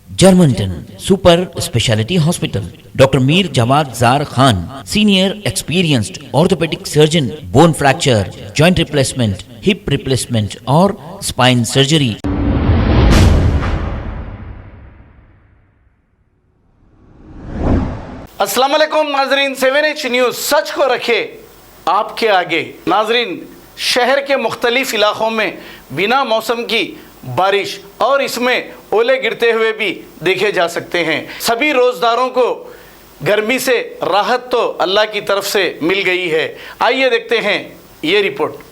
Germanton super speciality hospital, doctor Mir Jawad Jar Khan, senior experienced orthopaedic surgeon, bone fracture, joint replacement, hip replacement और spine surgery. अस्सलाम वालेकुम नाजरीन, 7H news सच को रखे आपके आगे। नाजरीन, शहर के मुख्तलिफ इलाक़ों में बिना मौसम की बारिश और इसमें ओले गिरते हुए भी देखे जा सकते हैं। सभी रोज़दारों को गर्मी से राहत तो अल्लाह की तरफ से मिल गई है। आइए देखते हैं ये रिपोर्ट।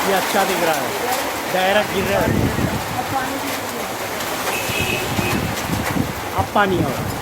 ये अच्छा दिख रहा है, दायरा गिर रहा है। अब पानी हो रहा है।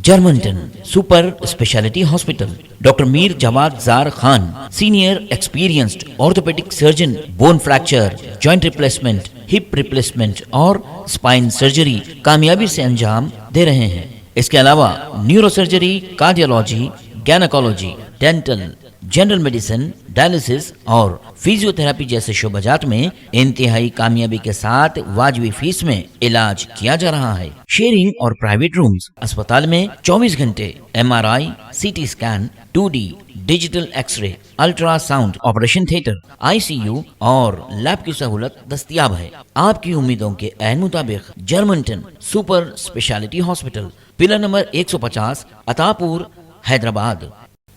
जर्मनटन super speciality hospital, doctor Mir Jawad Jar Khan, senior experienced orthopaedic surgeon, bone fracture, joint replacement, hip replacement और स्पाइन सर्जरी कामयाबी से अंजाम दे रहे हैं। इसके अलावा neurosurgery, cardiology, gynaecology, dental, general medicine, dialysis और फिजियोथेरेपी जैसे शोबाजात में इंतहाई कामयाबी के साथ वाजबी फीस में इलाज किया जा रहा है। शेयरिंग और प्राइवेट रूम्स, अस्पताल में 24 घंटे MRI, CT scan, 2D digital x-ray, ultrasound, operation theatre, ICU और लैब की सहूलत दस्तयाब है। आपकी उम्मीदों के ऐन मुताबिक Germanton super speciality hospital, pillar number 150, Attapur, Hyderabad.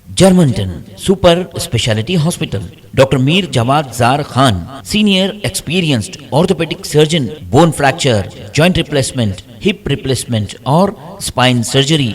Germanton super speciality hospital, doctor Mir Jawad Jar Khan, senior experienced orthopaedic surgeon, bone fracture, joint replacement, hip replacement और स्पाइन सर्जरी